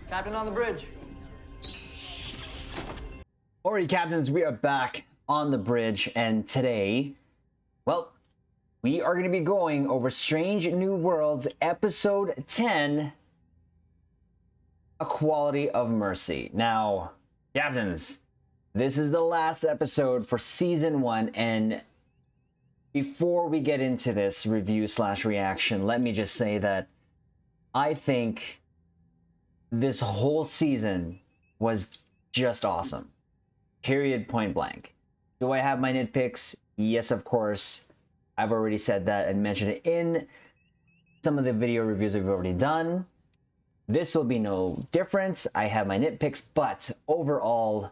Captain on the bridge. Alright, captains, we are back on the bridge, and today, well, we are going to be going over Strange New Worlds Episode 10, Equality of Mercy. Now, captains, this is the last episode for Season 1, and before we get into this review/reaction, let me just say that I think this whole season was just awesome. Period, point blank. Do I have my nitpicks? Yes, of course. I've already said that and mentioned it in some of the video reviews that we've already done. This will be no difference. I have my nitpicks, but overall,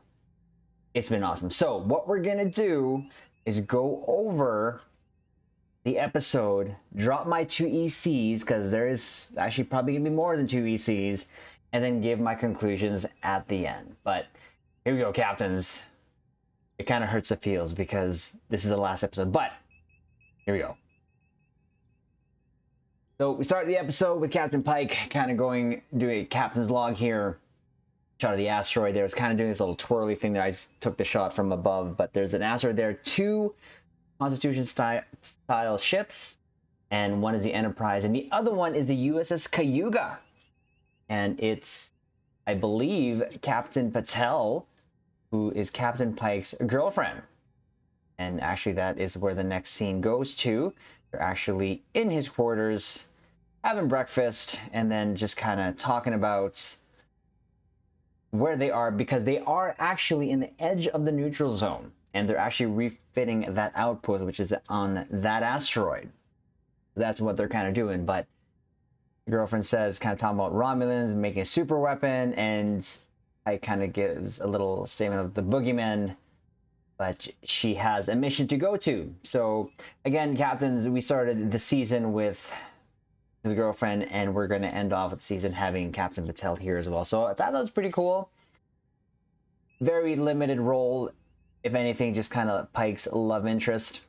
it's been awesome. So what we're going to do is go over the episode, drop my 2 ECs, because there is actually probably going to be more than 2 ECs, and then give my conclusions at the end. But here we go, captains. It kind of hurts the feels because this is the last episode, but here we go. So we start the episode with Captain Pike kind of doing a captain's log here. Shot of the asteroid there. It's kind of doing this little twirly thing that I just took the shot from above, but there's an asteroid there. 2 Constitution style ships, and one is the Enterprise, and the other one is the USS Cayuga. And it's, I believe, Captain Patel, who is Captain Pike's girlfriend. And actually that is where the next scene goes to. They're actually in his quarters, having breakfast, and then just kind of talking about where they are, because they are actually in the edge of the neutral zone, and they're actually refitting that outpost, which is on that asteroid. That's what they're kind of doing. But the girlfriend says, kind of talking about Romulans and making a super weapon, and I kind of gives a little statement of the boogeyman, but she has a mission to go to. So again, captains, we started the season with his girlfriend, and we're going to end off the season having Captain Patel here as well. So I thought that was pretty cool. Very limited role, if anything, just kind of Pike's love interest,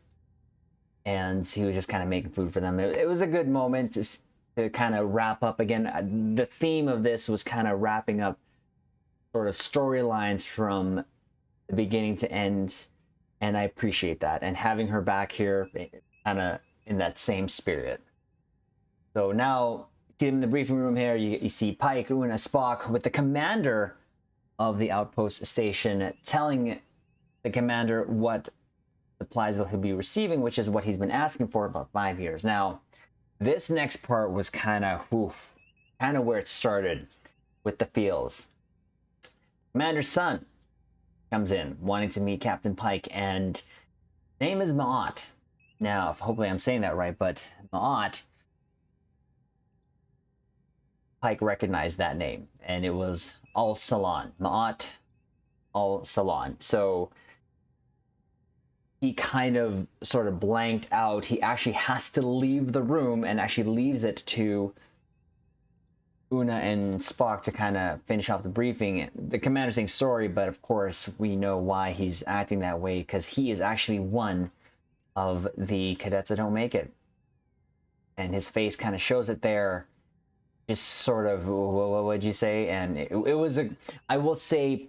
and he was just kind of making food for them. It was a good moment to kind of wrap up again. The theme of this was kind of wrapping up sort of storylines from the beginning to end, and I appreciate that. And having her back here, kind of in that same spirit. So now, in the briefing room here, you see Pike, Una, Spock with the commander of the outpost station, telling the commander what supplies he'll be receiving, which is what he's been asking for about 5 years. Now, this next part was kind of where it started with the feels. Commander's son comes in, wanting to meet Captain Pike, and name is Ma'at. Now, hopefully I'm saying that right, but Ma'at, Pike recognized that name, and it was Al-Salan. Ma'at Al-Salan. So he kind of sort of blanked out. He actually has to leave the room and actually leaves it to Una and Spock to kind of finish off the briefing. The commander's saying sorry, but of course we know why he's acting that way, because he is actually one of the cadets that don't make it. And his face kind of shows it there. Just sort of, what would you say? And it was I will say,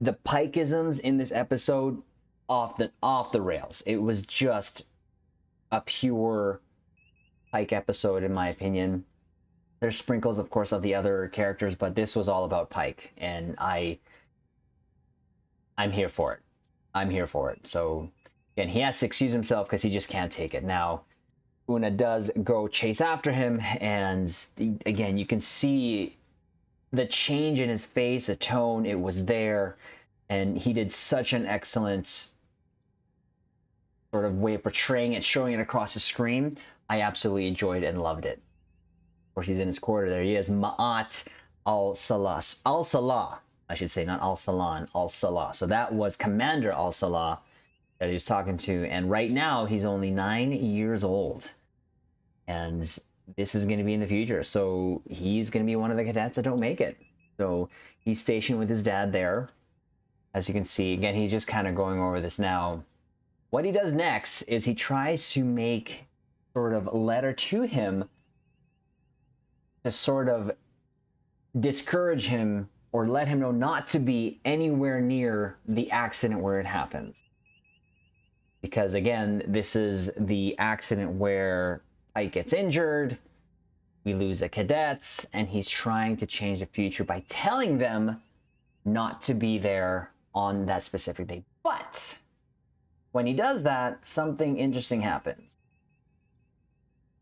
the Pikeisms in this episode off the rails. It was just a pure Pike episode, in my opinion. There's sprinkles, of course, of the other characters, but this was all about Pike, and I'm here for it. I'm here for it. So, again, he has to excuse himself because he just can't take it. Now, Una does go chase after him, and again, you can see the change in his face, the tone, it was there, and he did such an excellent sort of way of portraying it, showing it across the screen. I absolutely enjoyed and loved it. Of course, he's in his quarter there. He is Ma'at Al-Salah. Al-Salah, I should say, not Al-Salan, Al-Salah. So that was Commander Al-Salah that he was talking to, and right now he's only 9 years old. And this is going to be in the future, so he's going to be one of the cadets that don't make it. So he's stationed with his dad there. As you can see, again, he's just kind of going over this now. What he does next is he tries to make sort of a letter to him to sort of discourage him or let him know not to be anywhere near the accident where it happens. Because again, this is the accident where Pike gets injured, we lose the cadets, and he's trying to change the future by telling them not to be there on that specific day. But when he does that, something interesting happens.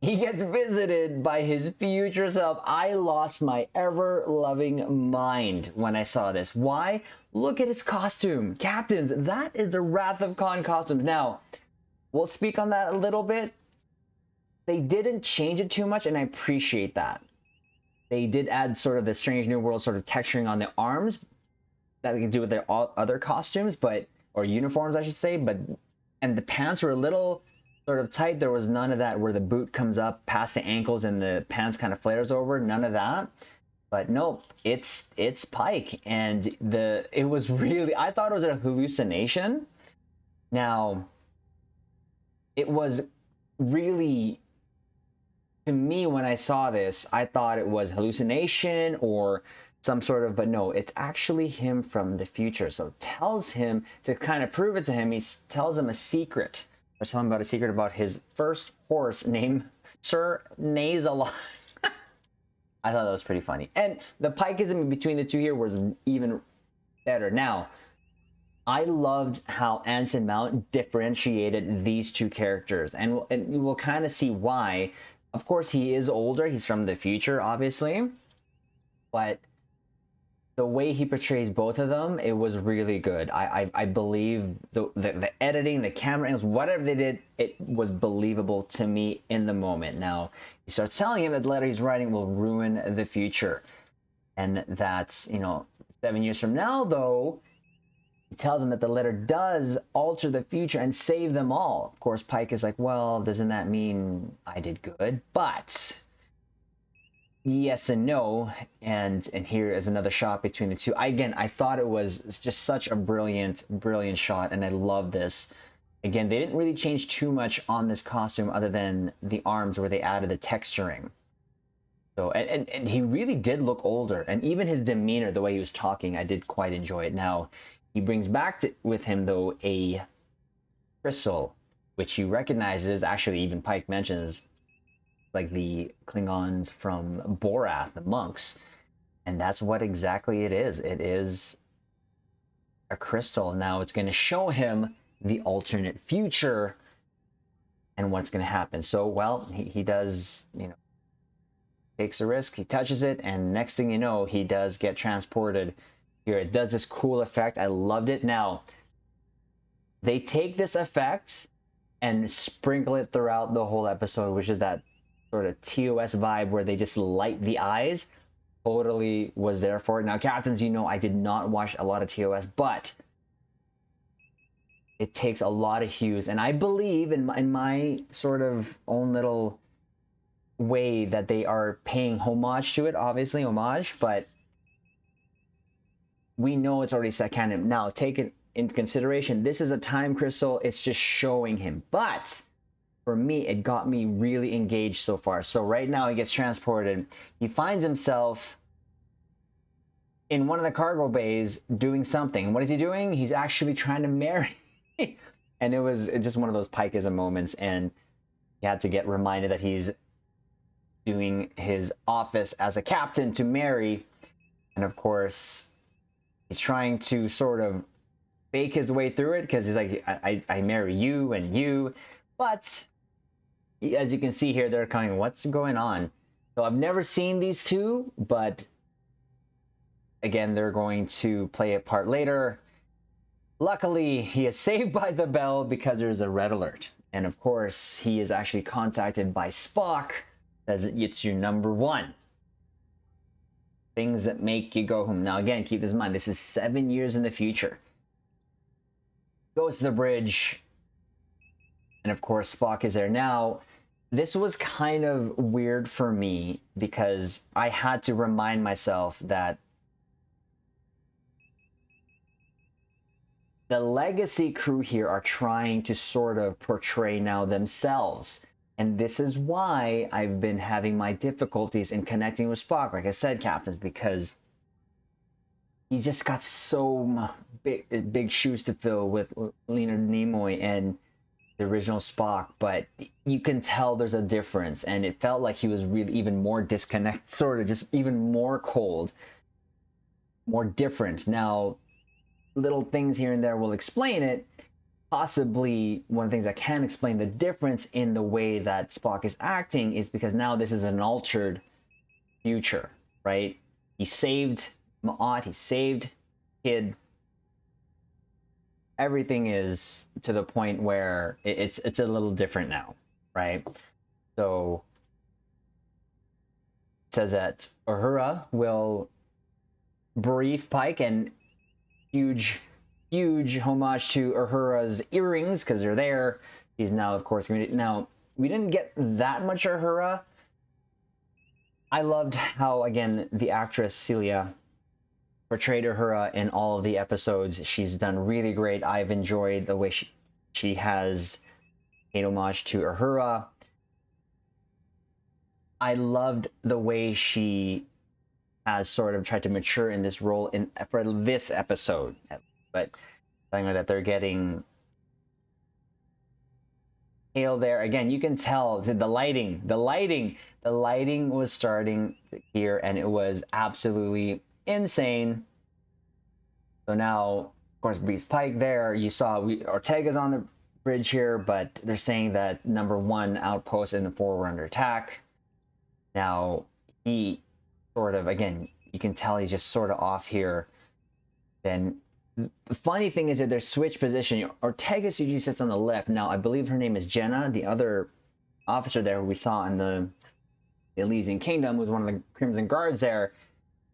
He gets visited by his future self. I lost my ever-loving mind when I saw this. Why? Look at his costume. Captains, that is the Wrath of Khan costume. Now, we'll speak on that a little bit. They didn't change it too much, and I appreciate that. They did add sort of the Strange New World sort of texturing on the arms that they can do with their other costumes, or uniforms, I should say. And the pants were a little sort of tight. There was none of that where the boot comes up past the ankles and the pants kind of flares over. None of that. But nope, it's Pike, and it was really, I thought it was a hallucination. Now, it was really, to me, when I saw this, I thought it was hallucination or some sort of, but no, it's actually him from the future. So it tells him, to kind of prove it to him, he tells him a secret, or telling him about a secret about his first horse named Sir Nazalon. I thought that was pretty funny. And the Pikeism between the two here was even better. Now, I loved how Anson Mount differentiated these two characters, and we'll kind of see why. Of course, he is older. He's from the future, obviously. But the way he portrays both of them, it was really good. I believe the editing, the camera angles, whatever they did, it was believable to me in the moment. Now, he starts telling him that the letter he's writing will ruin the future. And that's, 7 years from now, though, he tells him that the letter does alter the future and save them all. Of course, Pike is like, well, doesn't that mean I did good? But yes and no. And here is another shot between the two. Again, I thought it was just such a brilliant shot, and I love this. Again, they didn't really change too much on this costume other than the arms where they added the texturing. So, and he really did look older, and even his demeanor, the way he was talking, I did quite enjoy it. Now, he brings back with him, though, a crystal, which he recognizes, actually even Pike mentions, like the Klingons from Borath, the monks. And that's what exactly it is. It is a crystal. Now it's going to show him the alternate future and what's going to happen. So, well, he does, takes a risk, he touches it, and next thing you know, he does get transported. Here, it does this cool effect. I loved it. Now, they take this effect and sprinkle it throughout the whole episode, which is that sort of TOS vibe where they just light the eyes. Totally was there for it. Now, Captains, I did not watch a lot of TOS, but it takes a lot of hues, and I believe in my sort of own little way that they are paying homage to it, obviously homage, but we know it's already set canon. Now, take it into consideration, this is a time crystal, it's just showing him. But for me, it got me really engaged so far. So right now he gets transported. He finds himself in one of the cargo bays doing something. And what is he doing? He's actually trying to marry. And it was just one of those Pikeism moments. And he had to get reminded that he's doing his office as a captain to marry. And of course, he's trying to sort of fake his way through it because he's like, I marry you and you. But as you can see here, they're kind of, what's going on? So I've never seen these two, but again, they're going to play a part later. Luckily, he is saved by the bell because there's a red alert. And of course, he is actually contacted by Spock, says it's your number one. Things that make you go home. Now, again, keep this in mind, this is 7 years in the future. Goes to the bridge, and of course, Spock is there. Now, this was kind of weird for me because I had to remind myself that the legacy crew here are trying to sort of portray now themselves. And this is why I've been having my difficulties in connecting with Spock, like I said, Captains, because he's just got so big shoes to fill with Leonard Nimoy and the original Spock, but you can tell there's a difference, and it felt like he was really even more disconnected, sort of just even more cold, more different. Now, little things here and there will explain it. Possibly one of the things that can explain the difference in the way that Spock is acting is because now this is an altered future, right? He saved Ma'at, he saved Kid. Everything is to the point where it's a little different now, right? So it says that Uhura will brief Pike, and huge homage to Uhura's earrings because they're there. He's now, of course, now we didn't get that much Uhura. I loved how, again, the actress Celia portrayed Uhura in all of the episodes. She's done really great. I've enjoyed the way she has paid homage to Uhura. I loved the way she has sort of tried to mature in this role for this episode. But I know that they're getting Hale there again. You can tell the lighting was starting here, and it was absolutely insane. So now, of course, Breeze Pike there. You saw Ortega's on the bridge here, but they're saying that #1 outpost in the 4 were under attack. Now he sort of, again, you can tell he's just sort of off here. Then the funny thing is that their switch position. Ortega usually sits on the left. Now I believe her name is Jenna, the other officer there who we saw in the Elysian Kingdom, was one of the Crimson Guards there,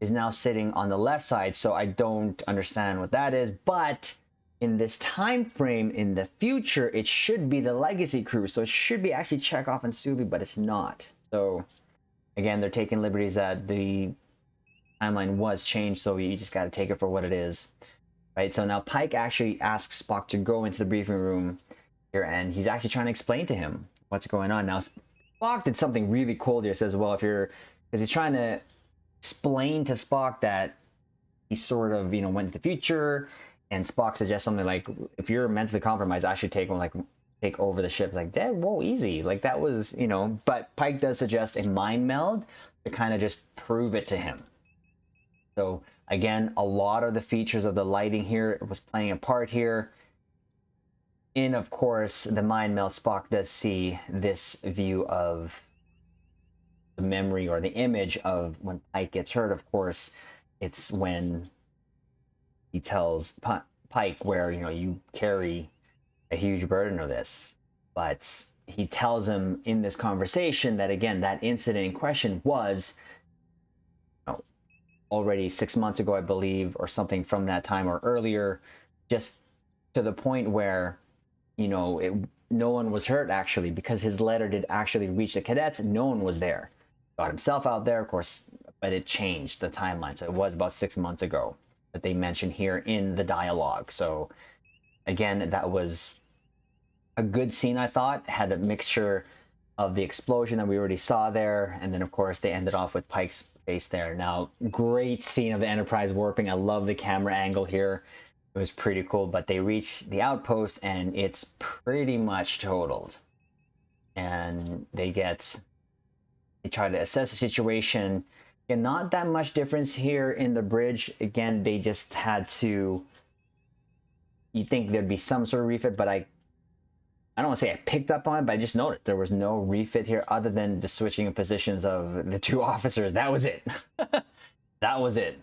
is now sitting on the left side. So I don't understand what that is, but in this time frame in the future, it should be the Legacy crew. So it should be actually Chekhov and Sulu, but it's not. So again, they're taking liberties that the timeline was changed, so you just got to take it for what it is, right? So now Pike actually asks Spock to go into the briefing room here, and he's actually trying to explain to him what's going on. Now Spock did something really cool here. Says, well, because he's trying to explain to Spock that he sort of, went to the future, and Spock suggests something like, if you're mentally compromised, I should take over the ship. Like, that, whoa, easy. Like, that was, but Pike does suggest a mind meld to kind of just prove it to him. So again, a lot of the features of the lighting here was playing a part here. In, of course, the mind meld, Spock does see this view of the memory or the image of when Pike gets hurt. Of course, it's when he tells Pike where, you carry a huge burden of this. But he tells him in this conversation that, again, that incident in question was already 6 months ago, I believe, or something from that time or earlier, just to the point where, no one was hurt, actually, because his letter did actually reach the cadets. No one was there. Got himself out there, of course, but it changed the timeline. So it was about 6 months ago that they mentioned here in the dialogue. So again, that was a good scene, I thought. Had a mixture of the explosion that we already saw there, and then, of course, they ended off with Pike's face there. Now, great scene of the Enterprise warping. I love the camera angle here. It was pretty cool, but they reach the outpost and it's pretty much totaled. And they try to assess the situation. And not that much difference here in the bridge. Again, they just had to, you'd think there'd be some sort of refit, but I don't want to say I picked up on it, but I just noticed there was no refit here other than the switching of positions of the 2 officers. That was it. That was it.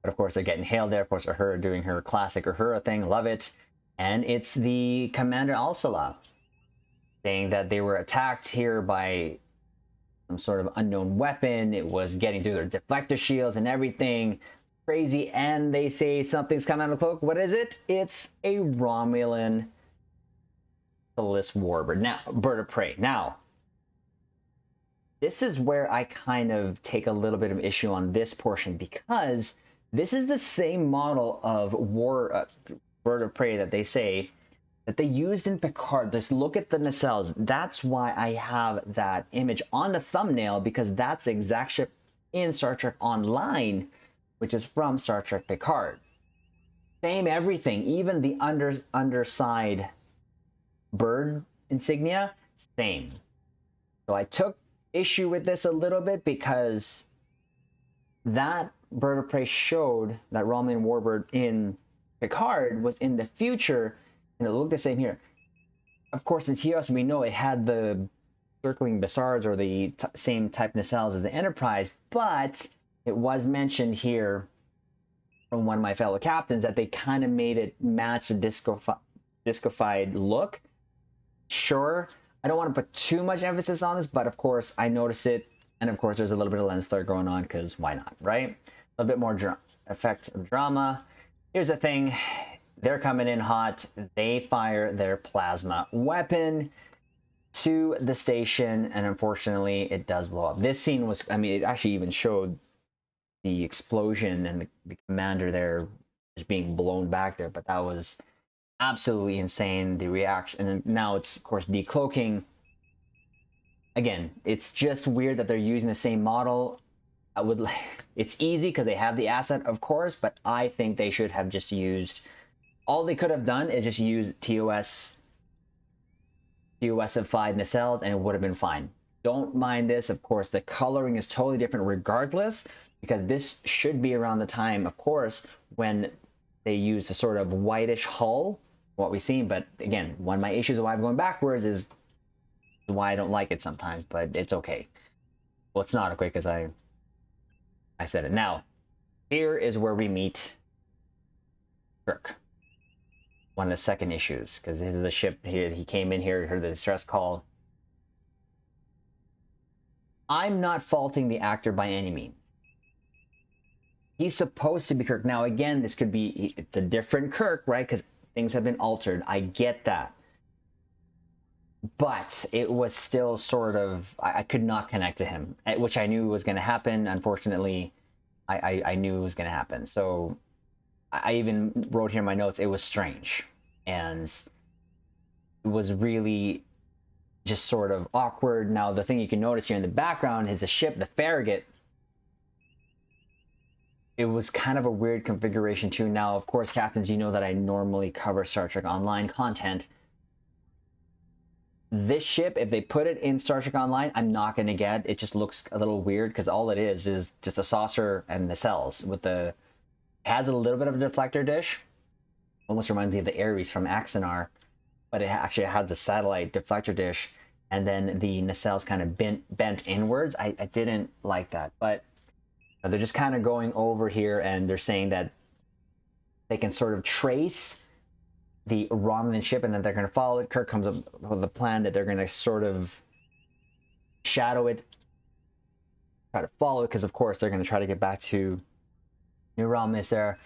But of course, they're getting hailed there. Of course, Uhura doing her classic Uhura thing. Love it. And it's the Commander Al-Salah saying that they were attacked here by some sort of unknown weapon. It was getting through their deflector shields and everything. Crazy. And they say something's coming out of the cloak. What is it? It's a Romulan warbird. Now, bird of prey. Now, this is where I kind of take a little bit of issue on this portion, because this is the same model of bird of prey that they say that they used in Picard. Just look at the nacelles. That's why I have that image on the thumbnail, because that's the exact ship in Star Trek Online, which is from Star Trek Picard. Same everything, even the underside bird insignia, same. So I took issue with this a little bit because that bird of prey showed that Romulan warbird in Picard was in the future, and it looked the same here. Of course, in TOS, we know it had the circling Bassards or the same type nacelles as the Enterprise, but it was mentioned here from one of my fellow captains that they kind of made it match the discofied look. Sure, I don't want to put too much emphasis on this, but of course I noticed it, and of course there's a little bit of lens flare going on, because why not, right? A little bit more effect of drama. Here's the thing, they're coming in hot. They fire their plasma weapon to the station, and unfortunately it does blow up. This scene was, I mean, it actually even showed the explosion and the commander there is being blown back there, but that was absolutely insane, the reaction. And now it's of course decloaking. Again, it's just weird that they're using the same model. I would, it's easy because they have the asset, of course, but I think they should have just used, all they could have done is just use TOS of 5 nacelles, and it would have been fine. Don't mind this, of course, the coloring is totally different regardless, because this should be around the time, of course, when they used a sort of whitish hull, what we've seen. But again, one of my issues of why I'm going backwards is why I don't like it sometimes, but it's okay. Well, it's not okay because I said it. Now, here is where we meet Kirk. One of the second issues, because this is the ship here. He came in here, heard the distress call. I'm not faulting the actor by any means. He's supposed to be Kirk. Now, again, this could be, it's a different Kirk, right? Because things have been altered. I get that. But it was still sort of, I could not connect to him, which I knew was going to happen. Unfortunately, I knew it was going to happen. So I even wrote here in my notes, it was strange. And it was really just sort of awkward. Now, the thing you can notice here in the background is the ship, the Farragut. It was kind of a weird configuration too. Now, of course, captains, you know that I normally cover Star Trek Online content. This ship, if they put it in Star Trek Online, I'm not going to get. It just looks a little weird because all it is just a saucer and nacelles with the, it has a little bit of a deflector dish. Almost reminds me of the Ares from Axanar, but it actually has a satellite deflector dish, and then the nacelles kind of bent inwards. I didn't like that, but they're just kind of going over here, and they're saying that they can sort of trace the Romulan ship, and then they're going to follow it. Kirk comes up with a plan that they're going to sort of shadow it, try to follow it, because of course they're going to try to get back to New Romulus there.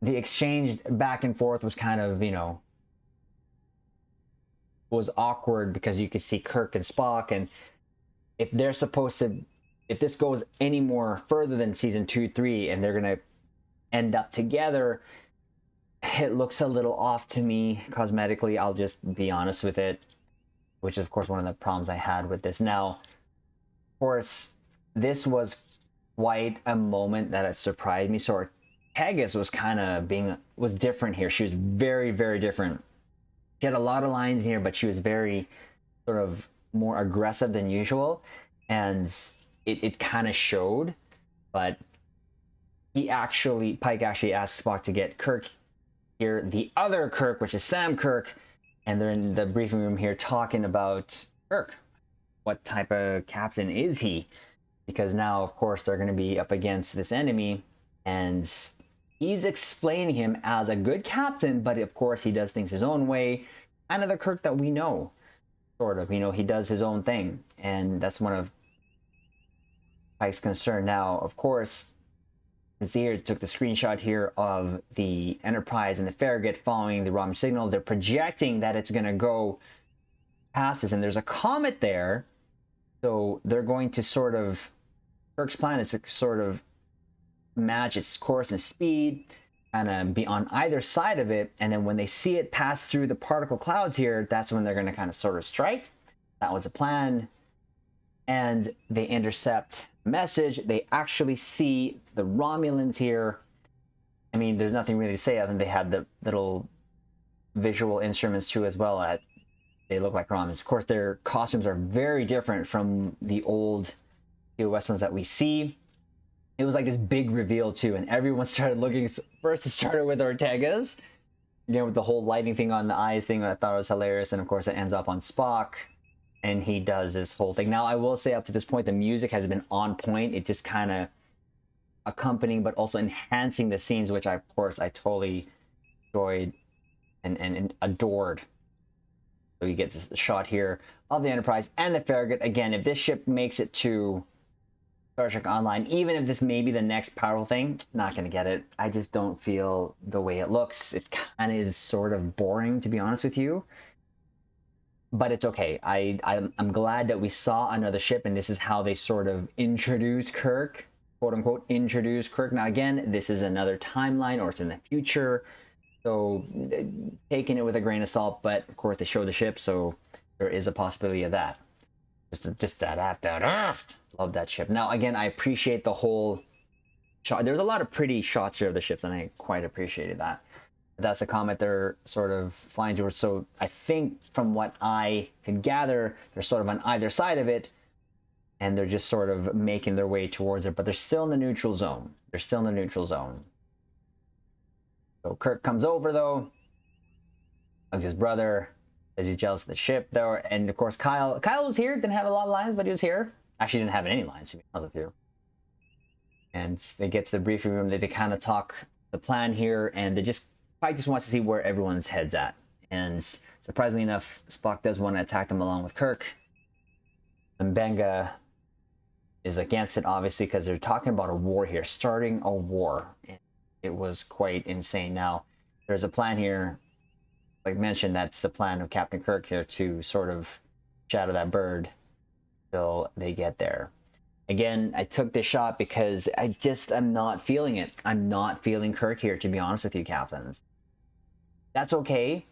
The exchange back and forth was kind of, you know, was awkward because you could see Kirk and Spock, and if they're supposed to, if this goes any more further than season 2, 3, and they're going to end up together, it looks a little off to me cosmetically. I'll just be honest with it, which is of course one of the problems I had with this. Now, of course, this was quite a moment that it surprised me. So Pegasus was kind of was different here. She was very, very different. She had a lot of lines here, but she was very sort of more aggressive than usual, and it kind of showed. But Pike actually asked Spock to get Kirk here, the other Kirk, which is Sam Kirk, and they're in the briefing room here talking about Kirk. What type of captain is he? Because now, of course, they're going to be up against this enemy, and he's explaining him as a good captain, but of course he does things his own way. Kind of the Kirk that we know, sort of. You know, he does his own thing, and that's one of Pike's concern. Now, of course, Zir took the screenshot here of the Enterprise and the Farragut following the Romulan signal. They're projecting that it's going to go past this, and there's a comet there, so they're going to sort of, Kirk's plan is to sort of match its course and speed. kind of be on either side of it, and then when they see it pass through the particle clouds here, that's when they're going to kind of sort of strike. That was the plan. And they intercept message. They actually see the Romulans here. I mean, there's nothing really to say other than they had the little visual instruments too as well. They look like Romulans. Of course, their costumes are very different from the old TOS ones that we see. It was like this big reveal too, and everyone started looking. First, it started with Ortega's, you know, with the whole lighting thing on the eyes thing. I thought it was hilarious, and of course, it ends up on Spock, and he does this whole thing. Now, I will say, up to this point, the music has been on point. It just kind of accompanying, but also enhancing the scenes, which of course I totally enjoyed and adored. So you get this shot here of the Enterprise and the Farragut. Again, if this ship makes it to Star Trek Online, even if this may be the next powerful thing, not going to get it. I just don't feel the way it looks. It kind of is sort of boring, to be honest with you. But it's okay. I'm glad that we saw another ship, and this is how they sort of introduce Kirk, quote unquote, introduce Kirk. Now, again, this is another timeline, or it's in the future. So taking it with a grain of salt, but of course they show the ship, so there is a possibility of that. Just that aft. Love that ship. Now, again, I appreciate the whole shot. There's a lot of pretty shots here of the ships, and I quite appreciated that. That's the comet they're sort of flying towards. So I think from what I could gather, they're sort of on either side of it, and they're just sort of making their way towards it, but they're still in the neutral zone. They're still in the neutral zone. So Kirk comes over, though, hugs his brother, says he's jealous of the ship, though, and of course Kyle was here, didn't have a lot of lines, but he was here. Actually, didn't have any lines, to be honest with you. And they get to the briefing room, they kind of talk the plan here, and they just wants to see where everyone's head's at. And surprisingly enough, Spock does want to attack them along with Kirk. And Benga is against it, obviously, because they're talking about a war here, starting a war. It was quite insane. Now, there's a plan here, like mentioned, that's the plan of Captain Kirk here to sort of shadow that bird till they get there. Again, I took this shot because I'm not feeling it. I'm not feeling Kirk here, to be honest with you, Captains. That's okay.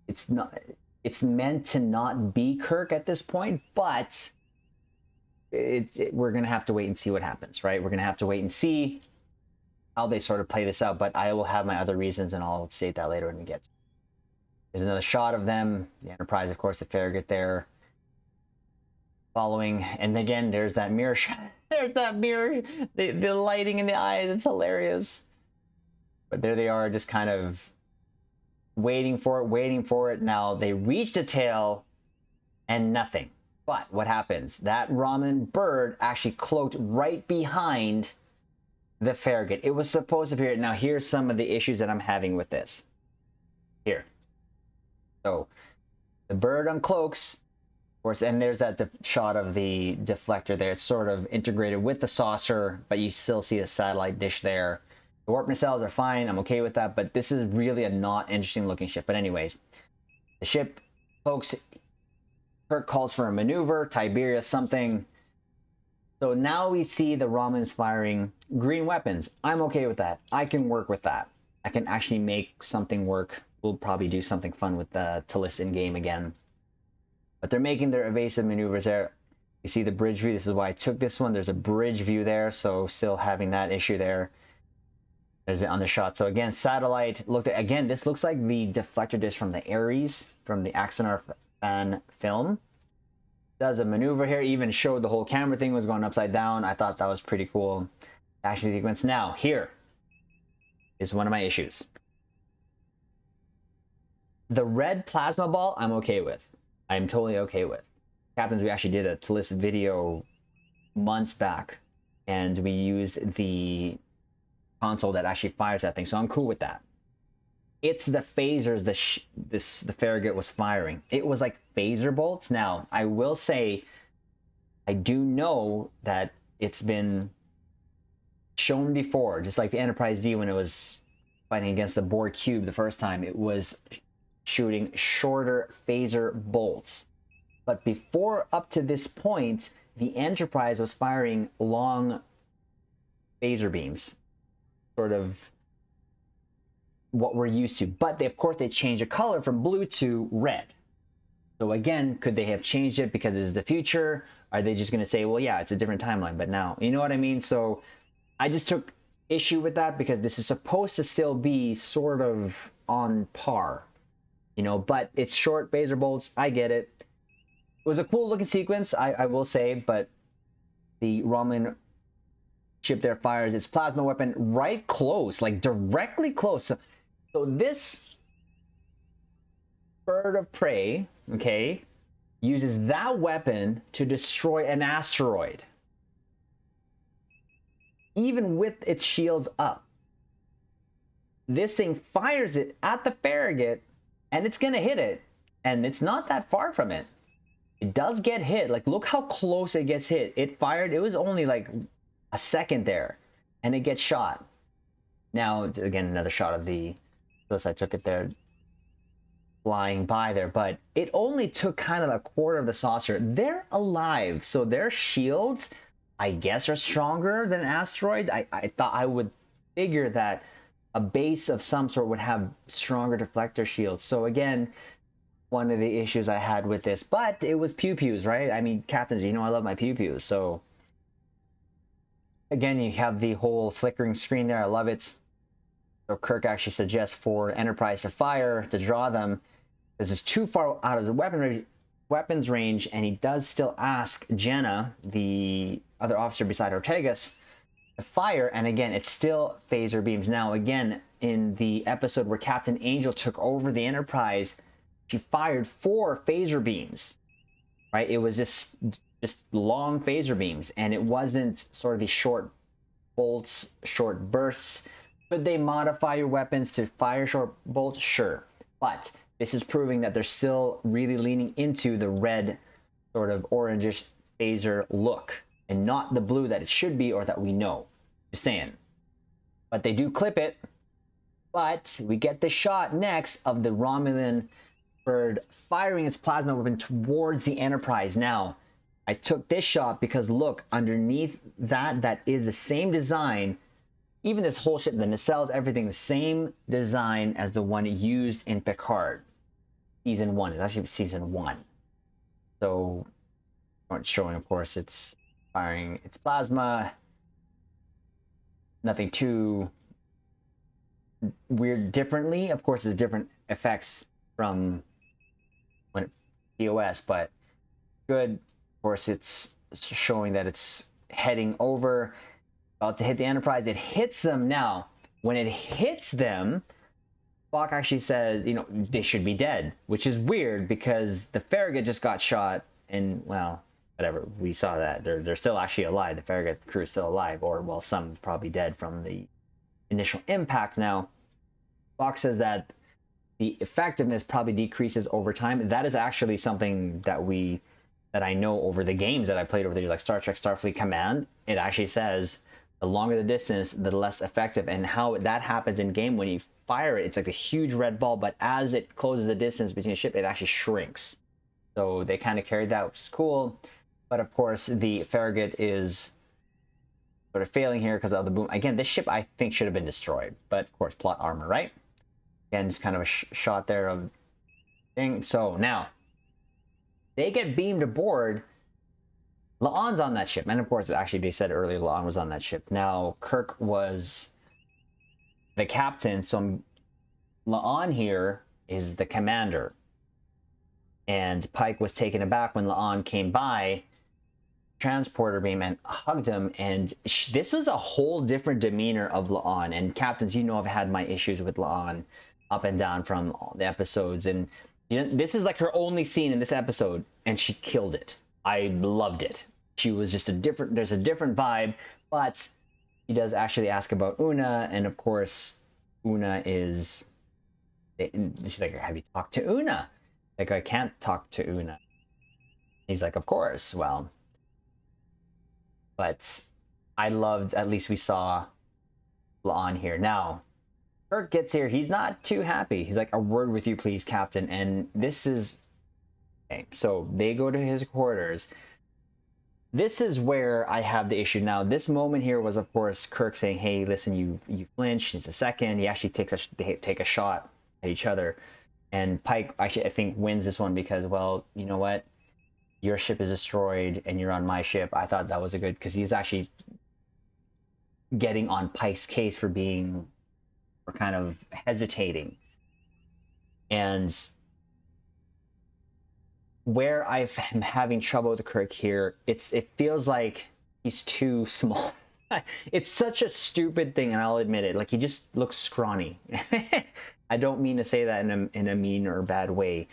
It's meant to not be Kirk at this point, but we're going to have to wait and see what happens, right? We're going to have to wait and see how they sort of play this out, but I will have my other reasons, and I'll state that later when we get to it. There's another shot of them, the Enterprise, of course, the Farragut there, following, and again, there's that mirror shot. There's that mirror, the lighting in the eyes, it's hilarious. But there they are, just kind of waiting for it. Now, they reach the tail, and nothing. But what happens? That Romulan bird actually cloaked right behind the Farragut. It was supposed to appear. Now, here's some of the issues that I'm having with this. Here. So, the bird uncloaks, of course, and there's that shot of the deflector there. It's sort of integrated with the saucer, but you still see a satellite dish there. The warp nacelles are fine. I'm okay with that, but this is really a not interesting looking ship. But anyways, the ship cloaks. Kirk calls for a maneuver, Tiberius something. So now we see the Romulans firing green weapons. I'm okay with that. I can work with that. I can actually make something work. We'll probably do something fun with the Tallis in game again. But they're making their evasive maneuvers there. You see the bridge view. This is why I took this one. There's a bridge view there, so still having that issue there. There's it on the shot. So again, satellite. Look at, again, this looks like the deflector disc from the Ares, from the Axanar fan film. Does a maneuver here, even showed the whole camera thing was going upside down. I thought that was pretty cool action sequence. Now, here is one of my issues. The red plasma ball, I'm okay with. I'm totally okay with. Captains, we actually did a Tallis video months back, and we used the console that actually fires that thing, so I'm cool with that. It's the phasers the Farragut was firing. It was like phaser bolts. Now, I will say, I do know that it's been shown before, just like the Enterprise D when it was fighting against the Borg Cube the first time. It was shooting shorter phaser bolts. But before, up to this point, the Enterprise was firing long phaser beams, sort of what we're used to. But they, of course, they changed the color from blue to red. So again, could they have changed it because it's the future? Are they just going to say, well, yeah, it's a different timeline, but now, you know what I mean? So I just took issue with that because this is supposed to still be sort of on par, you know, but it's short phaser bolts. I get it. It was a cool looking sequence, I will say, but the Romulan ship there fires its plasma weapon right close, like directly close. So this bird of prey, okay, uses that weapon to destroy an asteroid, even with its shields up. This thing fires it at the Farragut, and it's gonna hit it, and it's not that far from it. It does get hit. Like, look how close it gets hit. It fired, it was only like a second there, and it gets shot. Now, again, another shot of the, plus I took it there, flying by there, but it only took kind of a quarter of the saucer. They're alive, so their shields, I guess, are stronger than asteroids. I thought, I would figure that a base of some sort would have stronger deflector shields. So again, one of the issues I had with this, but it was pew-pews, right? I mean, captains, you know I love my pew-pews. So again, you have the whole flickering screen there. I love it. So Kirk actually suggests for Enterprise to fire, to draw them. This is too far out of the weapons range, and he does still ask Jenna, the other officer beside Ortegas, to fire, and again, it's still phaser beams. Now, again, in the episode where Captain Angel took over the Enterprise, she fired 4 phaser beams, right? It was just long phaser beams, and it wasn't sort of these short bolts, short bursts. Could they modify your weapons to fire short bolts? Sure, but this is proving that they're still really leaning into the red, sort of orangish phaser look, and not the blue that it should be or that we know. Just saying. But they do clip it. But we get the shot next of the Romulan bird firing its plasma weapon towards the Enterprise. Now, I took this shot because look, underneath that is the same design. Even this whole ship, the nacelles, everything, the same design as the one used in Picard. Season 1. It's actually season 1. So, showing, of course, it's firing its plasma. Nothing too weird differently. Of course, there's different effects from when TOS, but good. Of course, it's showing that it's heading over, about to hit the Enterprise. It hits them. Now, when it hits them, Spock actually says, you know, they should be dead, which is weird because the Farragut just got shot, and well, whatever, we saw that they're still actually alive. The Farragut crew is still alive, or well, some probably dead from the initial impact. Now, Spock says that the effectiveness probably decreases over time. That is actually something that I know over the games that I played over the years, like Star Trek Starfleet Command. It actually says the longer the distance, the less effective. And how that happens in game, when you fire it, it's like a huge red ball, but as it closes the distance between a ship, it actually shrinks. So they kind of carried that, which is cool. But of course, the Farragut is sort of failing here because of the boom. Again, this ship, I think, should have been destroyed. But of course, plot armor, right? Again, just kind of a shot there of thing. So now, they get beamed aboard. La'an's on that ship. And of course, actually, they said earlier La'an was on that ship. Now, Kirk was the captain. So La'an here is the commander. And Pike was taken aback when La'an came by, transporter beam, and hugged him. And this was a whole different demeanor of La'an. And captains, you know, I've had my issues with La'an up and down from all the episodes. And you know, this is like her only scene in this episode, and she killed it. I loved it. She was just there's a different vibe, but she does actually ask about Una, and of course, Una is, she's like, have you talked to Una? Like, I can't talk to Una. He's like, of course. Well, but I loved, at least we saw La'an here. Now, Kirk gets here. He's not too happy. He's like, a word with you, please, Captain. And this is, okay, so they go to his quarters. this is where I have the issue now. This moment here was, of course, Kirk saying, "Hey, listen, you flinched. It's a second." He actually they take a shot at each other, and Pike actually I think wins this one because, well, you know what, your ship is destroyed and you're on my ship. I thought that was a good, because he's actually getting on Pike's case for being, for kind of hesitating, and where I'm having trouble with Kirk here, it feels like he's too small. It's such a stupid thing, and I'll admit it. Like, he just looks scrawny. I don't mean to say that in a mean or bad way.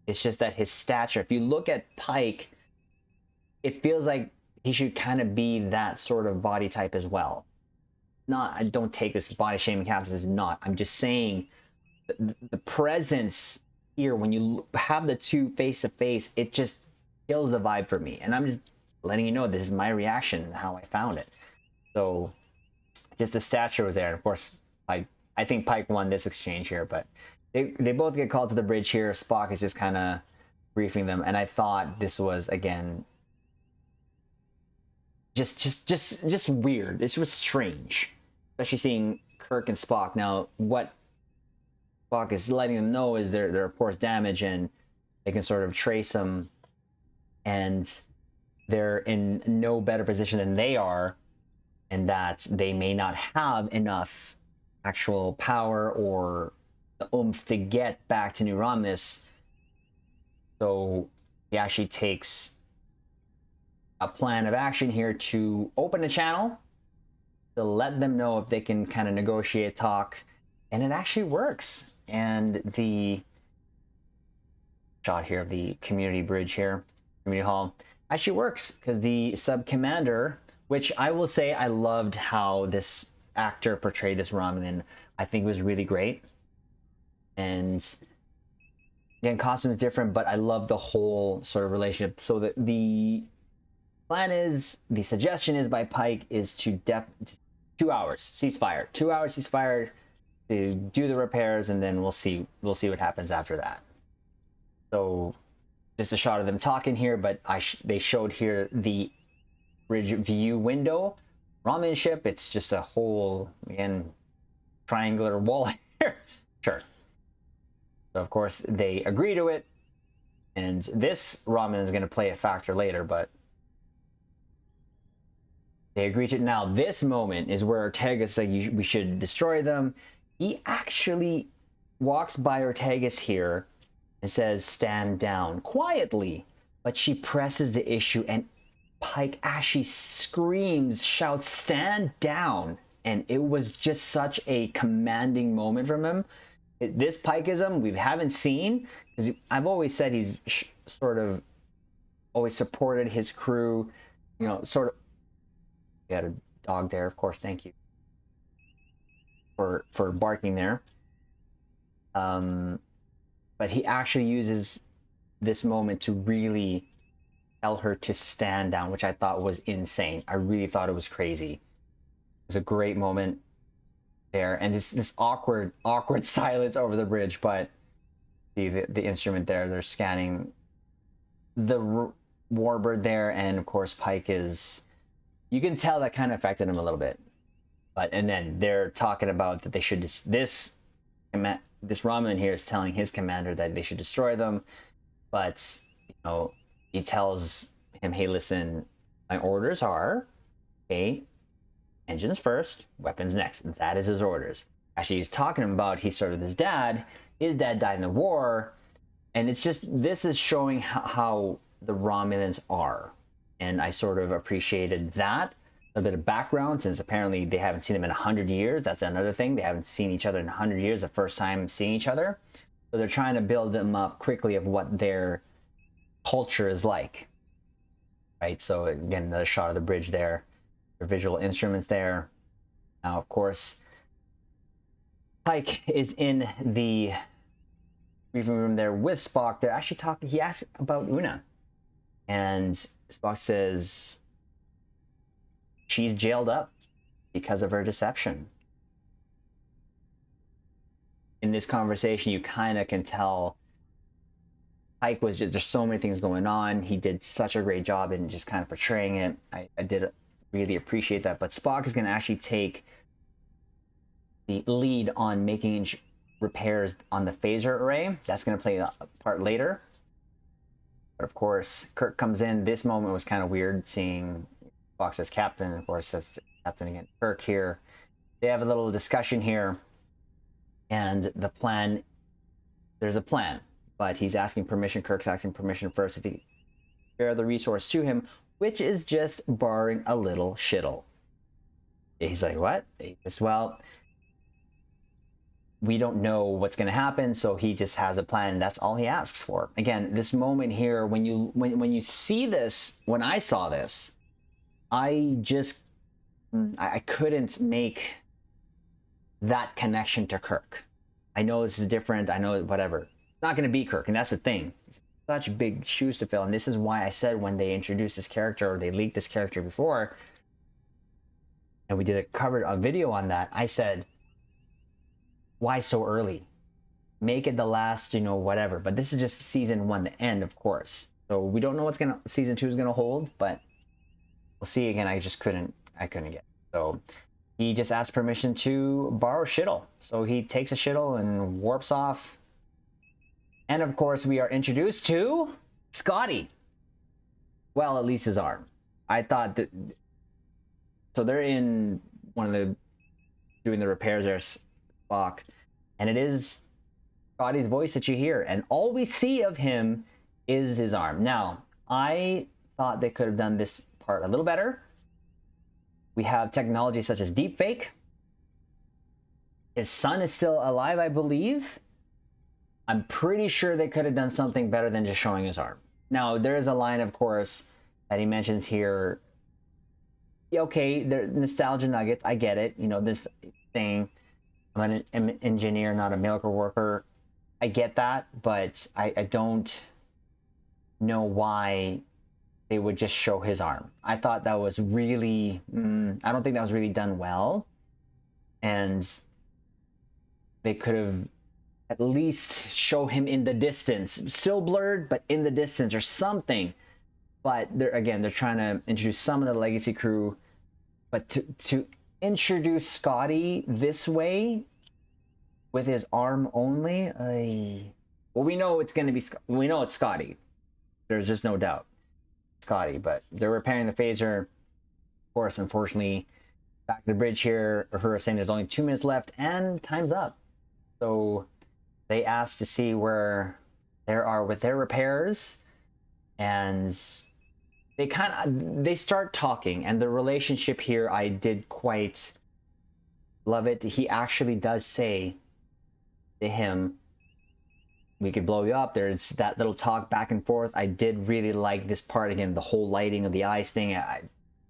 It's just that his stature, if you look at Pike, it feels like he should kind of be that sort of body type as well. Not, I don't take this body shaming captain as not. I'm just saying the presence here, when you have the two face to face, it just kills the vibe for me. And I'm just letting you know this is my reaction and how I found it. So just the stature was there. And of course, I think Pike won this exchange here, but they both get called to the bridge here. Spock is just kind of briefing them, and I thought this was, again, just weird. This was strange, especially seeing Kirk and Spock. Now, what Spock is letting them know is they're of course damaged, and they can sort of trace them, and they're in no better position than they are, and that they may not have enough actual power or the oomph to get back to New Romulus. So he actually takes a plan of action here to open a channel to let them know if they can kind of negotiate, talk, and it actually works. And the shot here of the community bridge here, community hall, actually works, because the sub commander, which I will say I loved how this actor portrayed this Romulan. I think it was really great. And again, costume is different, but I love the whole sort of relationship. So the plan is, the suggestion is by Pike is to 2 hours ceasefire, 2 hours ceasefire to do the repairs, and then we'll see what happens after that. So just a shot of them talking here, but they showed here the bridge view window. Romulan ship, it's just a whole, again, triangular wall here. Sure. So of course they agree to it, and this Romulan is going to play a factor later, but they agree to it. Now this moment is where Ortega's like, we should destroy them. He actually walks by Ortega's here and says, "Stand down," quietly, but she presses the issue, and Pike actually screams, shouts, "Stand down!" And it was just such a commanding moment from him. This Pikeism we haven't seen, because I've always said he's sort of always supported his crew, you know, sort of. We had a dog there, of course. Thank you for barking there. But he actually uses this moment to really tell her to stand down, which I thought was insane. I really thought it was crazy. It was a great moment there, and this awkward silence over the bridge. But see the instrument there, they're scanning the warbird there, and of course Pike is, you can tell that kind of affected him a little bit. But and then they're talking about that they should this Romulan here is telling his commander that they should destroy them, but you know, he tells him, "Hey, listen, my orders are, okay, engines first, weapons next." That is his orders. Actually, he's talking about, he started with his dad. His dad died in the war, and it's just, this is showing how the Romulans are, and I sort of appreciated that. A bit of background, since apparently they haven't seen them in 100 years. That's another thing. They haven't seen each other in 100 years, the first time seeing each other. So they're trying to build them up quickly of what their culture is like. Right? So again, another shot of the bridge there. Their visual instruments there. Now, of course, Pike is in the briefing room there with Spock. They're actually talking. He asks about Una. And Spock says she's jailed up because of her deception. In this conversation, you kind of can tell Pike was just, there's so many things going on. He did such a great job in just kind of portraying it. I did really appreciate that. But Spock is going to actually take the lead on making repairs on the phaser array. That's going to play a part later. But of course, Kirk comes in. This moment was kind of weird, seeing Spock as captain, of course, as captain again. Kirk here. They have a little discussion here, and the plan. There's a plan, but he's asking permission. Kirk's asking permission first if he share the resource to him, which is just barring a little shittle. He's like, what? He says, well, we don't know what's going to happen, so he just has a plan, and that's all he asks for. Again, this moment here, when you see this, when I saw this, I couldn't make that connection to Kirk. I know this is different, I know whatever. It's not going to be Kirk, and that's the thing. It's such big shoes to fill, and this is why I said when they introduced this character, or they leaked this character before, and we did a video on that, I said, why so early? Make it the last, whatever. But this is just season 1, the end, of course. So we don't know what's season 2 is gonna hold, but we'll see. Again, I couldn't get it. So he just asked permission to borrow shuttle. So he takes a shuttle and warps off. And of course, we are introduced to Scotty. Well, at least his arm. I thought that. So they're in one of the doing the repairs there. Spock, and it is Scotty's voice that you hear, and all we see of him is his arm. Now, I thought they could have done this part a little better. We have technology such as deepfake. His son is still alive, I believe. I'm pretty sure they could have done something better than just showing his arm. Now, there is a line, of course, that he mentions here. Okay, they're nostalgia nuggets. I get it. This thing. I'm an engineer, not a miracle worker. I get that, but I don't know why they would just show his arm. I thought that was really, I don't think that was really done well. And they could have at least show him in the distance. Still blurred, but in the distance or something. But they're trying to introduce some of the legacy crew. But to introduce Scotty this way with his arm only, well, we know it's Scotty. There's just no doubt Scotty. But they're repairing the phaser. Of course, unfortunately, back to the bridge here, Uhura saying there's only 2 minutes left and time's up. So they asked to see where they are with their repairs, and they start talking, and the relationship here, I did quite love it. He actually does say to him, we could blow you up. There's that little talk back and forth. I did really like this part. Again, the whole lighting of the eyes thing,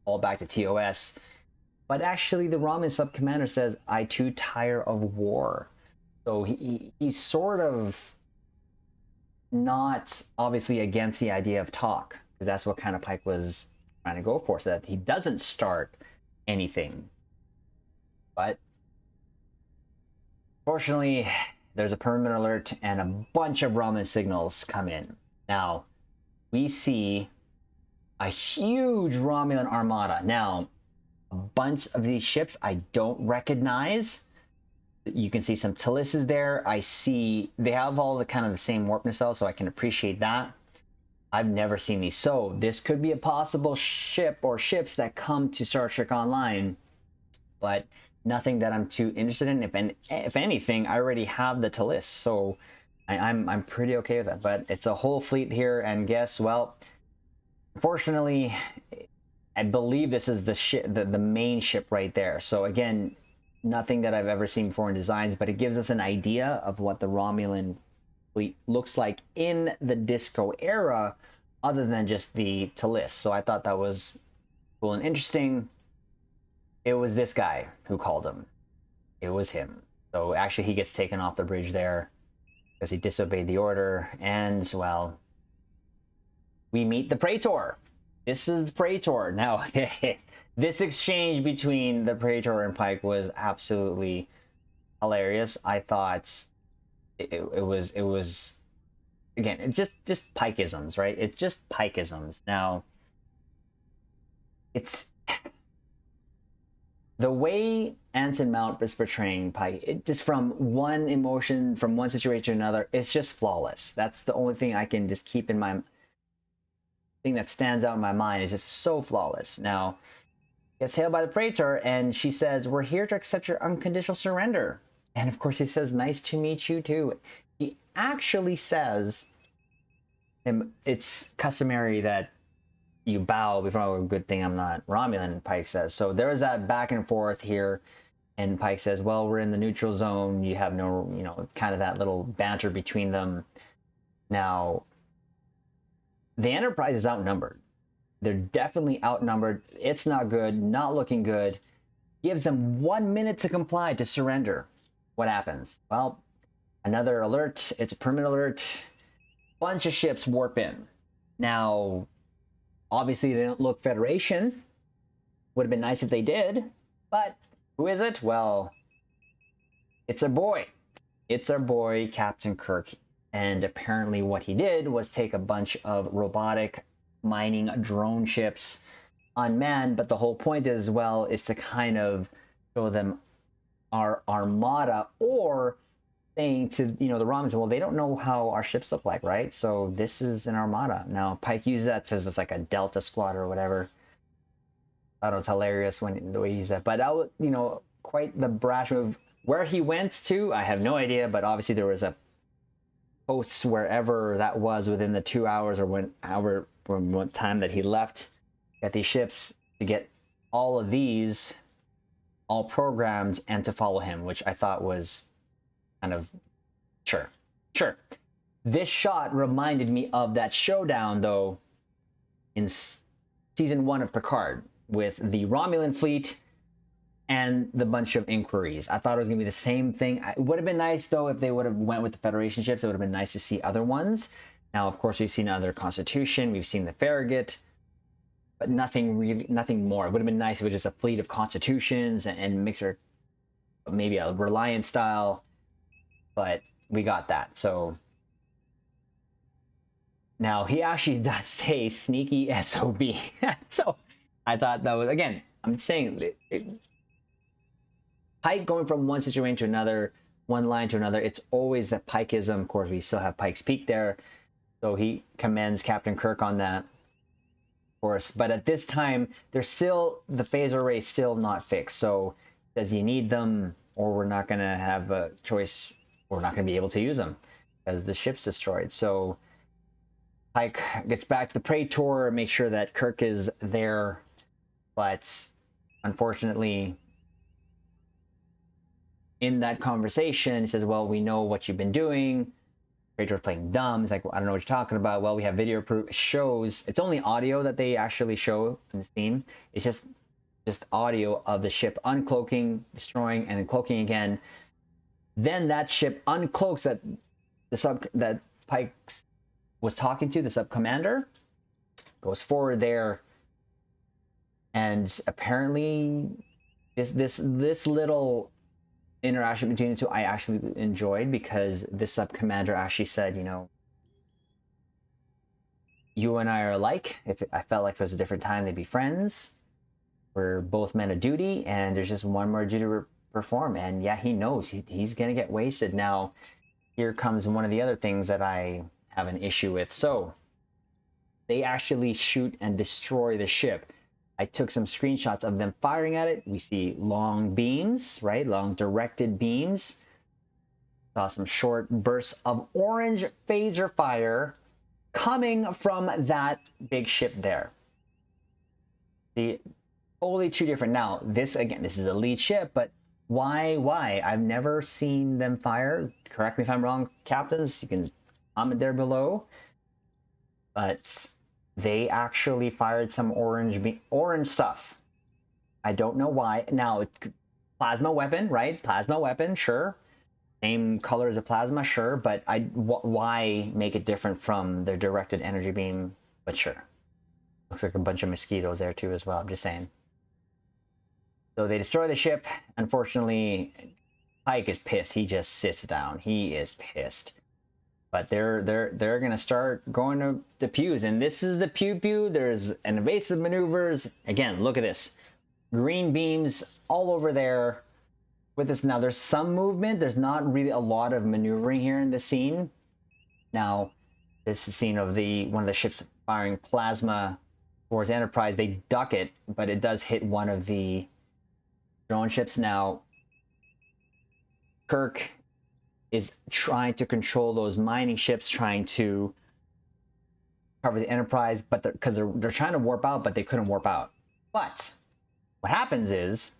all back to TOS. But actually, the Romulan sub-commander says, I too tire of war. So he's sort of not obviously against the idea of talk, because that's what kind of Pike was trying to go for, so that he doesn't start anything. But fortunately, there's a perimeter alert and a bunch of Romulan signals come in. Now, we see a huge Romulan armada. Now, a bunch of these ships I don't recognize. You can see some Talis's there. I see they have all the kind of the same warp nacelle, so I can appreciate that. I've never seen these. So this could be a possible ship or ships that come to Star Trek Online, but nothing that I'm too interested in. If anything, I already have the Talis, so I'm pretty okay with that. But it's a whole fleet here, and guess, well, unfortunately, I believe this is the ship, the main ship right there. So again, nothing that I've ever seen before in designs, but it gives us an idea of what the Romulan fleet looks like in the Disco era, other than just the Talis. So I thought that was cool and interesting. It was this guy who called him. It was him. So actually he gets taken off the bridge there because he disobeyed the order. And, well, we meet the Praetor. This is Praetor. Now, this exchange between the Praetor and Pike was absolutely hilarious. I thought it was again, it's just Pikeisms, right? It's just Pikeisms. Now, it's the way Anson Mount is portraying Pike, it just from one emotion, from one situation to another, it's just flawless. That's the only thing I can just keep in my thing that stands out in my mind is just so flawless. Now, gets hailed by the Praetor, and she says, "We're here to accept your unconditional surrender." And of course, he says, "Nice to meet you too." He actually says, "It's customary that you bow before a good thing I'm not Romulan," Pike says. So there is that back and forth here. And Pike says, "Well, we're in the neutral zone. You have no, kind of that little banter between them." Now, the Enterprise is outnumbered. They're definitely outnumbered. It's not good, not looking good. Gives them 1 minute to comply, to surrender. What happens? Well, another alert. It's a permanent alert. Bunch of ships warp in. Now, obviously, they don't look Federation. Would have been nice if they did. But who is it? Well, it's our boy. It's our boy, Captain Kirk. And apparently what he did was take a bunch of robotic mining drone ships unmanned, but the whole point is, well, is to kind of show them our armada, or saying to, the Romans, well, they don't know how our ships look like, right? So this is an armada. Now, Pike used that, says it's like a Delta squad or whatever. I don't know, it's hilarious when the way he used that. But that was, quite the brash move. Where he went to, I have no idea, but obviously there was a posts wherever that was within the 2 hours or however from what time that he left at these ships to get all of these all programmed and to follow him, which I thought was kind of sure. This shot reminded me of that showdown though in season 1 of Picard with the Romulan fleet and the bunch of inquiries. I thought it was gonna be the same thing. It would have been nice though if they would have went with the Federation ships. It would have been nice to see other ones. Now, of course, we've seen other Constitution, we've seen the Farragut, but nothing more. It would have been nice if it was just a fleet of Constitutions and mixer, maybe a Reliant style, but we got that. So now he actually does say sneaky SOB. So I thought that was, again, I'm saying Pike going from one situation to another, one line to another, it's always the Pikeism. Of course, we still have Pike's Peak there, so he commends Captain Kirk on that, of course. But at this time, there's still, the phasor array still not fixed. So does he need them, or we're not going to have a choice, we're not going to be able to use them because the ship's destroyed. So Pike gets back to the Praetor, make sure that Kirk is there, but unfortunately, in that conversation, he says, "Well, we know what you've been doing." Praetor's playing dumb. He's like, "Well, I don't know what you're talking about." Well, we have video proof. It shows, it's only audio that they actually show in the scene. It's just audio of the ship uncloaking, destroying, and then cloaking again. Then that ship uncloaks that Pike was talking to, the sub commander, goes forward there, and apparently this little interaction between the two I actually enjoyed, because this sub commander actually said, "You and I are alike. I felt like if it was a different time, they'd be friends. We're both men of duty, and there's just one more duty to perform." And yeah, he knows he's gonna get wasted. Now, here comes one of the other things that I have an issue with. So they actually shoot and destroy the ship. I took some screenshots of them firing at it. We see long beams, right? Long directed beams. Saw some short bursts of orange phaser fire coming from that big ship there. The totally two different. Now, this is a lead ship, but why? I've never seen them fire. Correct me if I'm wrong, captains. You can comment there below. But they actually fired some orange stuff. I don't know why. Now, plasma weapon, right? Plasma weapon, sure. Same color as a plasma, sure. But why make it different from their directed energy beam? But sure. Looks like a bunch of mosquitoes there too as well. I'm just saying. So they destroy the ship. Unfortunately, Pike is pissed. He just sits down. He is pissed. But they're gonna start going to the pews, and this is the pew. There's an evasive maneuvers. Again, look at this. Green beams all over there with this. Now there's some movement. There's not really a lot of maneuvering here in the scene. Now, this is a scene of one of the ships firing plasma towards Enterprise. They duck it, but it does hit one of the drone ships. Now, Kirk is trying to control those mining ships, trying to cover the Enterprise, but because they're trying to warp out, but they couldn't warp out. But what happens is,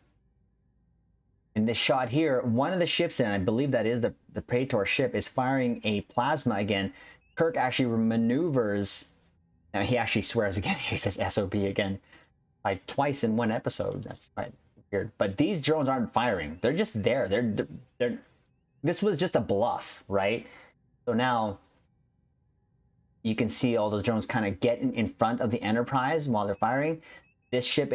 in this shot here, one of the ships, and I believe that is the Praetor ship, is firing a plasma again. Kirk actually maneuvers. Now he actually swears again. He says SOP again, like twice in one episode. That's quite weird. But these drones aren't firing. They're just there. They're. This was just a bluff, right? So now you can see all those drones kind of get in front of the Enterprise while they're firing. This ship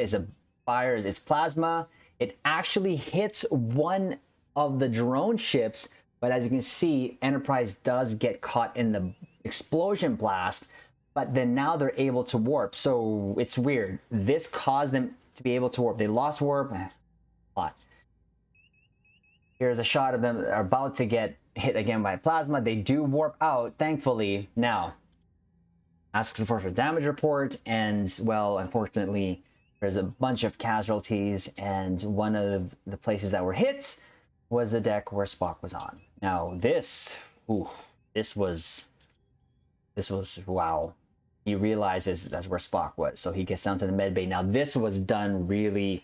fires its plasma. It actually hits one of the drone ships, but as you can see, Enterprise does get caught in the explosion blast, but then now they're able to warp. So it's weird. This caused them to be able to warp. They lost warp a lot. Here's a shot of them about to get hit again by plasma. They do warp out, thankfully. Now, asks for a damage report, and, well, unfortunately, there's a bunch of casualties, and one of the places that were hit was the deck where Spock was on. Now, this was, wow. He realizes that's where Spock was, so he gets down to the med bay. Now, this was done really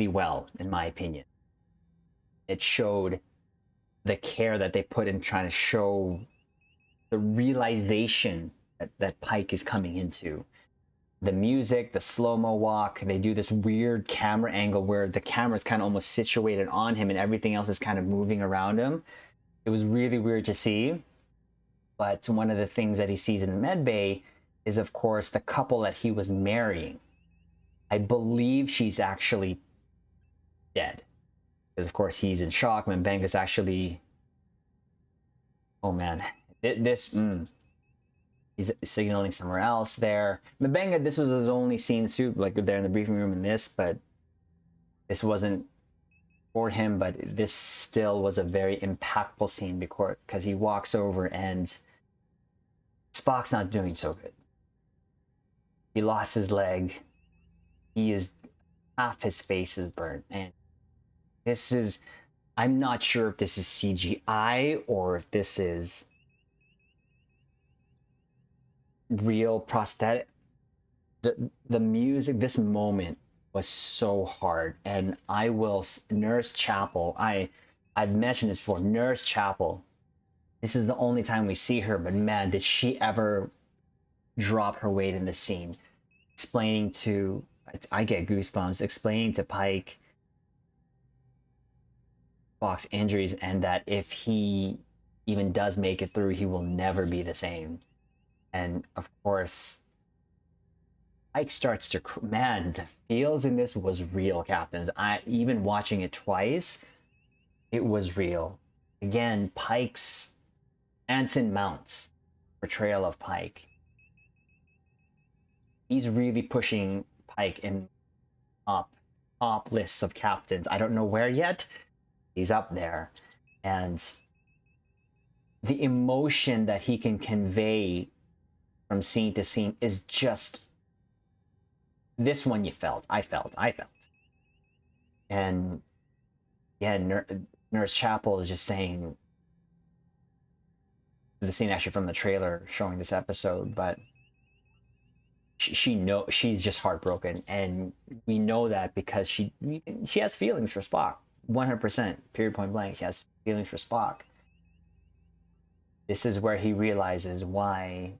well, in my opinion. It showed the care that they put in trying to show the realization that Pike is coming into. The music, the slow-mo walk, they do this weird camera angle where the camera is kind of almost situated on him and everything else is kind of moving around him. It was really weird to see. But one of the things that he sees in the med bay is, of course, the couple that he was marrying. I believe she's actually dead. Because, of course, he's in shock. Mbenga's actually... Oh, man. He's signaling somewhere else there. Mbenga, this was his only scene, too, like there in the briefing room in this, but this wasn't for him, but this still was a very impactful scene because he walks over and Spock's not doing so good. He lost his leg. Half his face is burnt, and I'm not sure if this is CGI or if this is real prosthetic. The music, this moment was so hard, and Nurse Chapel, I've mentioned this before, Nurse Chapel, this is the only time we see her, but man, did she ever drop her weight in the scene, explaining to, I get goosebumps, explaining to Pike Spock's injuries, and that if he even does make it through, he will never be the same. And of course, Pike starts to, man, the feels in this was real, Captains. Even watching it twice, it was real. Again, Pike's Anson Mount's portrayal of Pike. He's really pushing Pike in top lists of captains. I don't know where yet. He's up there. And the emotion that he can convey from scene to scene is just... This one you felt. I felt. And yeah, Nurse Chapel is just saying... The scene actually from the trailer showing this episode, but she's just heartbroken, and we know that because she has feelings for Spock. 100%, period, point blank. She has feelings for Spock. This is where he realizes why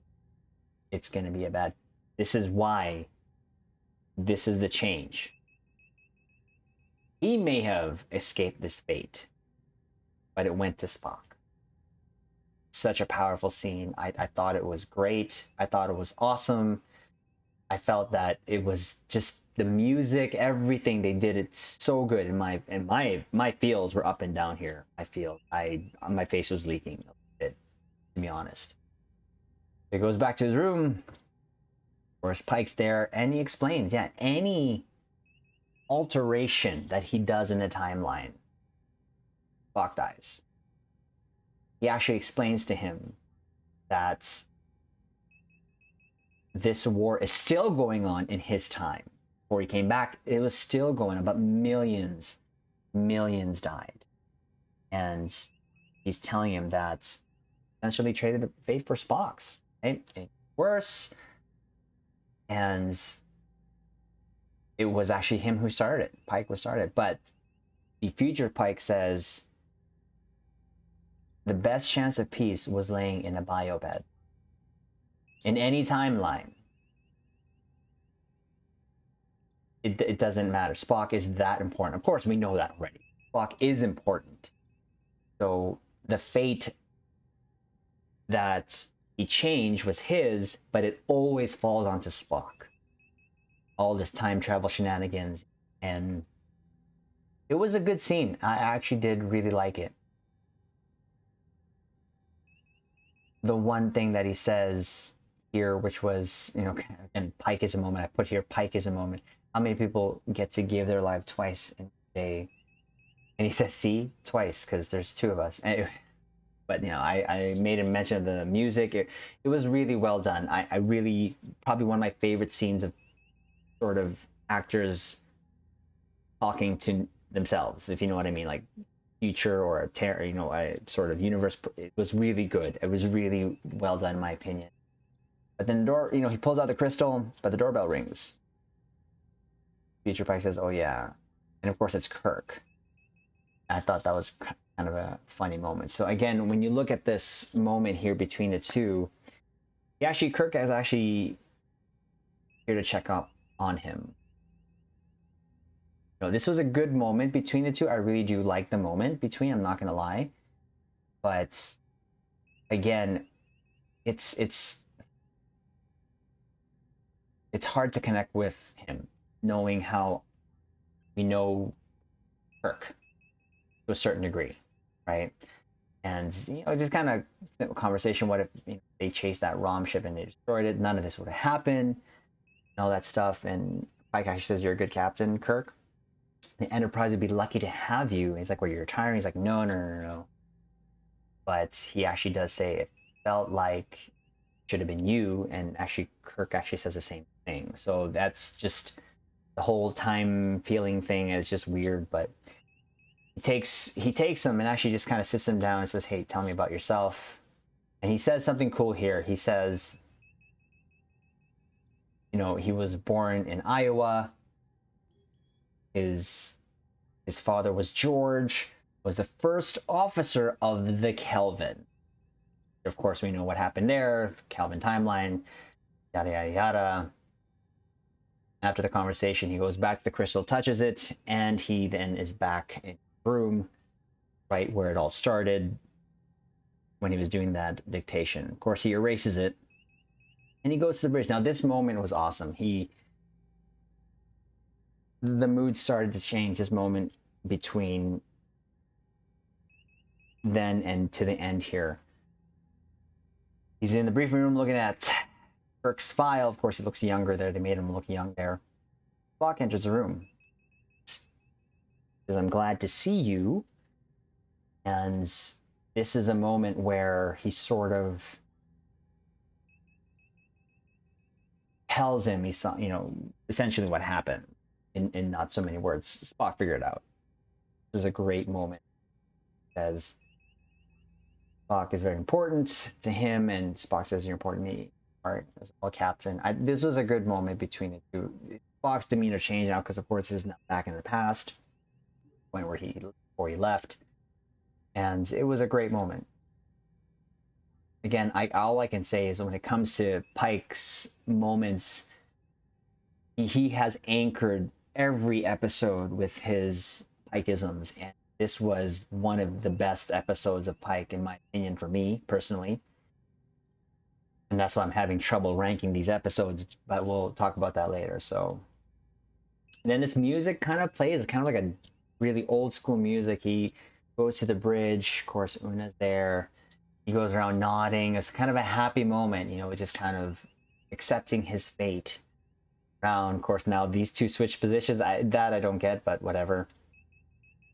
it's going to be a bad... This is why this is the change. He may have escaped this fate, but it went to Spock. Such a powerful scene. I thought it was great. I thought it was awesome. I felt that it was just the music, everything they did, it's so good. And my feels were up and down here. My face was leaking a bit, to be honest. He goes back to his room. Of course, Pike's there, and he explains, yeah, any alteration that he does in the timeline, Spock dies. He actually explains to him that this war is still going on in his time. Before he came back, it was still going on, but millions died. And he's telling him that essentially traded fate for Spock's, right? Worse. And it was actually him who started it. Pike was started. But the future Pike says the best chance of peace was laying in a biobed. In any timeline, it doesn't matter. Spock is that important. Of course, we know that already. Spock is important. So the fate that he changed was his, but it always falls onto Spock. All this time travel shenanigans, and it was a good scene. I actually did really like it. The one thing that he says here, which was, you know, and Pike is a moment. I put here, Pike is a moment. How many people get to give their life twice in a day? And he says, see, twice, because there's two of us. Anyway, but, you know, I made a mention of the music. It was really well done. I really, probably one of my favorite scenes of sort of actors talking to themselves, if you know what I mean, like future or a sort of universe. It was really good. It was really well done, in my opinion. But then the door, you know, he pulls out the crystal, but the doorbell rings. Future Pike says, oh yeah. And of course it's Kirk. I thought that was kind of a funny moment. So again, when you look at this moment here between the two, Kirk is actually here to check up on him. You know, this was a good moment between the two. I really do like the moment between, I'm not going to lie. But again, it's hard to connect with him, knowing how we know Kirk to a certain degree, right? And, you know, this kind of conversation, what if, you know, they chased that ROM ship and they destroyed it? None of this would have happened, and all that stuff. And Pike actually says, you're a good captain, Kirk. The Enterprise would be lucky to have you. And he's like, well, you're retiring? He's like, no. But he actually does say it felt like it should have been you. And actually, Kirk actually says the same thing. So that's just the whole time feeling thing is just weird. But he takes him and actually just kind of sits him down and says, hey, tell me about yourself. And he says something cool here. He says, you know, he was born in Iowa. His father was George, was the first officer of the Kelvin. Of course, we know what happened there, Kelvin timeline, yada, yada, yada. After the conversation, he goes back to the crystal, touches it, and he then is back in the room, right where it all started, when he was doing that dictation. Of course, he erases it, and he goes to the bridge. Now, this moment was awesome. The mood started to change, this moment between then and to the end here. He's in the briefing room looking at Kirk's file. Of course, he looks younger there. They made him look young there. Spock enters the room. Says, I'm glad to see you. And this is a moment where he sort of tells him, he saw, you know, essentially what happened in not so many words. Spock figured it out. It was a great moment. Says Spock is very important to him, and Spock says you're important to me. All right, as well, Captain. This was a good moment between the two. Spock's demeanor changed now because, of course, he's not back in the past, point where before he left, and it was a great moment. Again, all I can say is when it comes to Pike's moments, he has anchored every episode with his Pikeisms, and this was one of the best episodes of Pike, in my opinion, for me personally. And that's why I'm having trouble ranking these episodes, but we'll talk about that later. So And then this music kind of plays, kind of like a really old school music. He goes to the bridge. Of course, Una's there. He goes around nodding. It's kind of a happy moment, you know, just kind of accepting his fate. Around, of course, now these two switch positions. That I don't get, but whatever.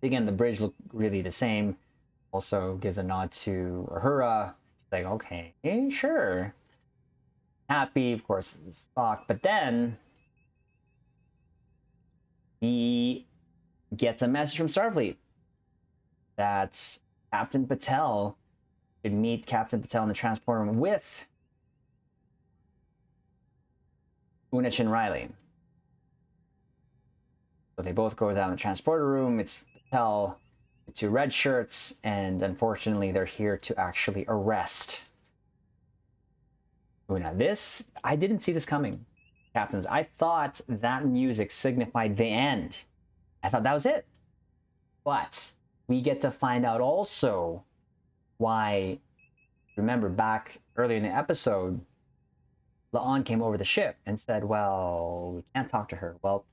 Again, the bridge looked really the same. Also gives a nod to Uhura. Like, okay, sure. Happy, of course, Spock. But then he gets a message from Starfleet that Captain Patel should meet Captain Patel in the transport room with Una Chin Riley. So they both go down the transporter room. It's Patel, the two red shirts, and unfortunately, they're here to actually arrest Una. This, I didn't see this coming, Captains. I thought that music signified the end. I thought that was it. But we get to find out also why, remember back earlier in the episode, La'an came over the ship and said, well, we can't talk to her. Well,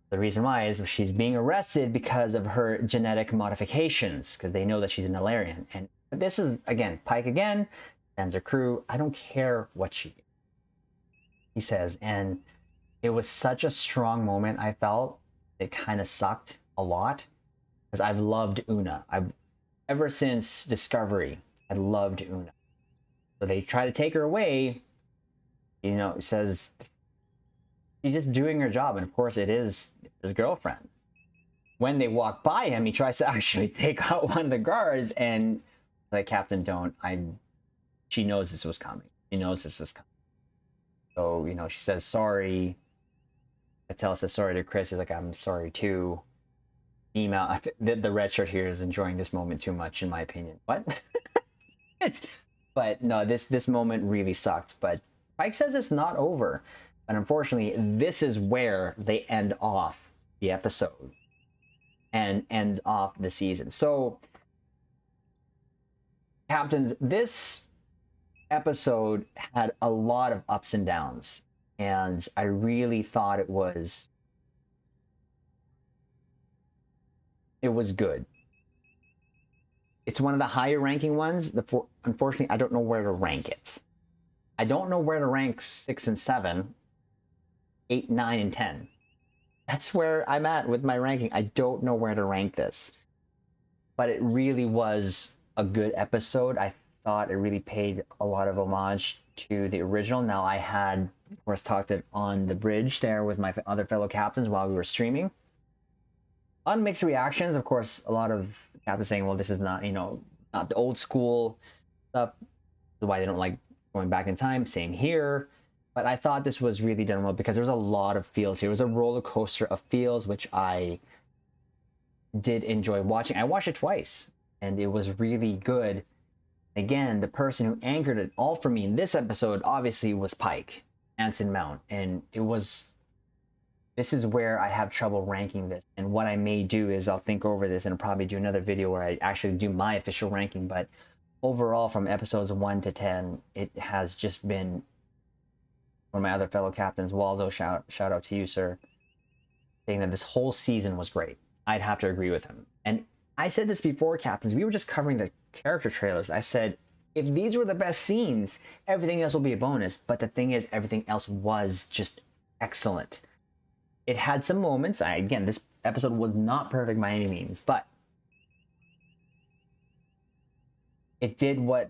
the reason why is she's being arrested because of her genetic modifications, because they know that she's an Illyrian. And this is, again, Pike again, and her crew. I don't care what she did, he says. And it was such a strong moment, I felt. It kind of sucked a lot, because I've loved Una. Ever since Discovery, I loved Una. So they try to take her away, you know, it says she's just doing her job. And of course, it is his girlfriend. When they walk by him, he tries to actually take out one of the guards, and like, Captain, don't. She knows this was coming. She knows this is coming. So, you know, she says sorry. Patel says sorry to Chris. He's like, I'm sorry too. Email. The red shirt here is enjoying this moment too much, in my opinion. What? But no, this moment really sucked. But Pike says it's not over. And unfortunately, this is where they end off the episode and end off the season. So, Captains, this episode had a lot of ups and downs. And I really thought it was good. It's one of the higher ranking ones. Unfortunately, I don't know where to rank it. I don't know where to rank 6 and 7, 8, 9, and 10. That's where I'm at with my ranking. I don't know where to rank this. But it really was a good episode. I thought it really paid a lot of homage to the original. Now, I had, of course, talked it on the bridge there with my other fellow captains while we were streaming. On mixed reactions, of course, a lot of captains saying, well, this is not, you know, not the old school stuff. That's why they don't like going back in time. Same here. But I thought this was really done well because there was a lot of feels here. It was a roller coaster of feels, which I did enjoy watching. I watched it twice, and it was really good. Again, the person who anchored it all for me in this episode, obviously, was Pike, Anson Mount. And this is where I have trouble ranking this. And what I may do is I'll think over this and I'll probably do another video where I actually do my official ranking. But overall, from episodes 1 to 10, it has just been one of my other fellow captains, Waldo, shout out to you, sir, saying that this whole season was great. I'd have to agree with him. And I said this before, captains. We were just covering the character trailers. I said, if these were the best scenes, everything else will be a bonus. But the thing is, everything else was just excellent. It had some moments. Again, this episode was not perfect by any means, but it did what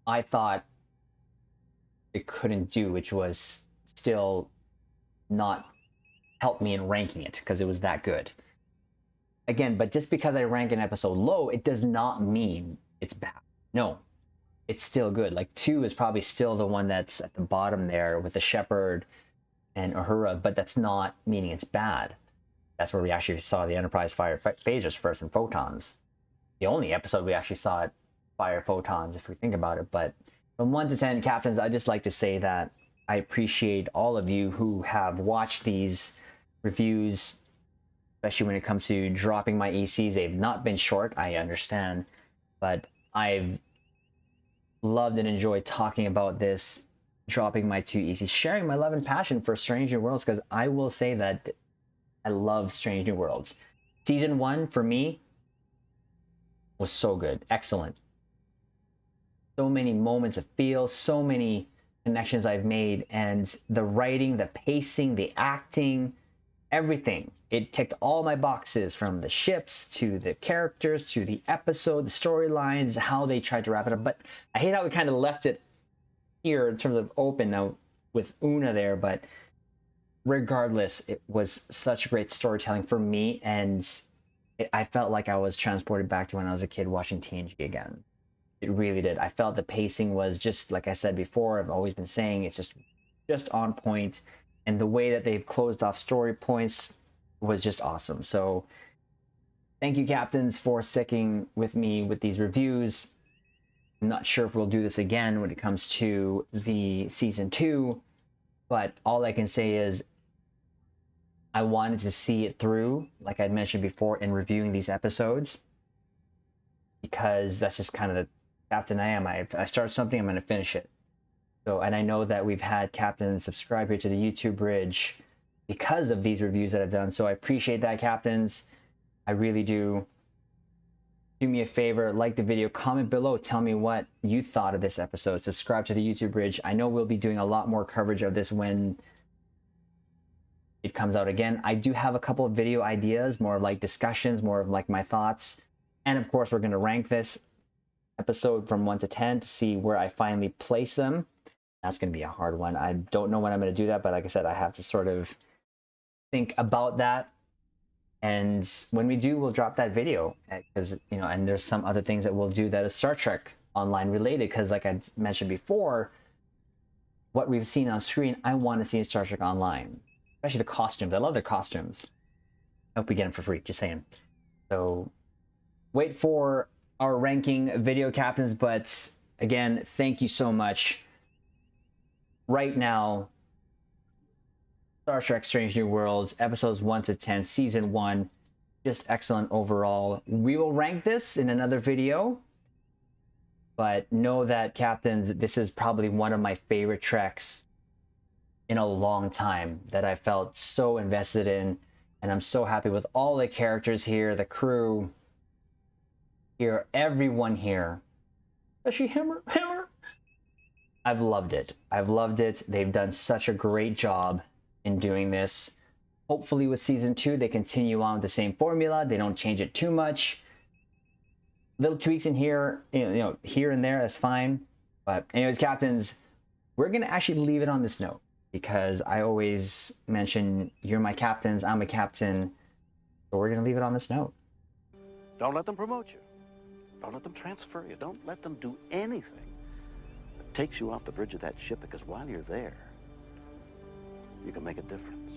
I thought it couldn't do, which was still not help me in ranking it because it was that good. Again, but just because I rank an episode low, it does not mean it's bad. No, it's still good. Like 2 is probably still the one that's at the bottom there with the Shepherd and Uhura, but that's not meaning it's bad. That's where we actually saw the Enterprise fire phasers first and photons. The only episode we actually saw it fire photons, if we think about it. But from 1 to 10, captains, I just like to say that I appreciate all of you who have watched these reviews, especially when it comes to dropping my ECs. They've not been short, I understand, but I've loved and enjoyed talking about this dropping my 2 ECs, sharing my love and passion for Strange New Worlds, because I will say that I love Strange New Worlds. Season 1 for me was so good, excellent. So many moments of feel, so many connections I've made, and the writing, the pacing, the acting, everything. It ticked all my boxes, from the ships to the characters to the episode, the storylines, how they tried to wrap it up. But I hate how we kind of left it here in terms of open now with Una there, but regardless, it was such great storytelling for me, and I felt like I was transported back to when I was a kid watching TNG again. It really did. I felt the pacing was just, like I said before, I've always been saying, it's just on point, and the way that they've closed off story points was just awesome. So thank you, captains, for sticking with me with these reviews. I'm not sure if we'll do this again when it comes to the season 2, but all I can say is I wanted to see it through, like I'd mentioned before in reviewing these episodes, because that's just kind of the captain I am. I start something, I'm going to finish it. So, and I know that we've had captains subscribe here to the YouTube bridge because of these reviews that I've done. So I appreciate that, captains. I really do. Do me a favor, like the video, comment below, tell me what you thought of this episode. Subscribe to the YouTube bridge. I know we'll be doing a lot more coverage of this when it comes out again. I do have a couple of video ideas, more of like discussions, more of like my thoughts. And of course, we're going to rank this episode from 1 to 10 to see where I finally place them. That's going to be a hard one. I don't know when I'm going to do that, but like I said, I have to sort of think about that. And when we do, we'll drop that video, because, you know, and there's some other things that we'll do that is Star Trek Online related, because like I mentioned before, what we've seen on screen, I want to see in Star Trek Online, especially the costumes. I love their costumes. I hope we get them for free, just saying. So wait for our ranking video, captains, but again, thank you so much. Right now, Star Trek Strange New Worlds, episodes 1 to 10, season 1, just excellent overall. We will rank this in another video, but know that, captains, this is probably one of my favorite Treks in a long time, that I felt so invested in, and I'm so happy with all the characters here, the crew here, everyone here, especially Hammer. I've loved it. I've loved it. They've done such a great job in doing this. Hopefully with season 2, they continue on with the same formula. They don't change it too much. Little tweaks in here, you know, here and there, that's fine. But anyways, captains, we're going to actually leave it on this note, because I always mention you're my captains, I'm a captain. So we're going to leave it on this note. Don't let them promote you. Don't let them transfer you. Don't let them do anything that takes you off the bridge of that ship, because while you're there, you can make a difference.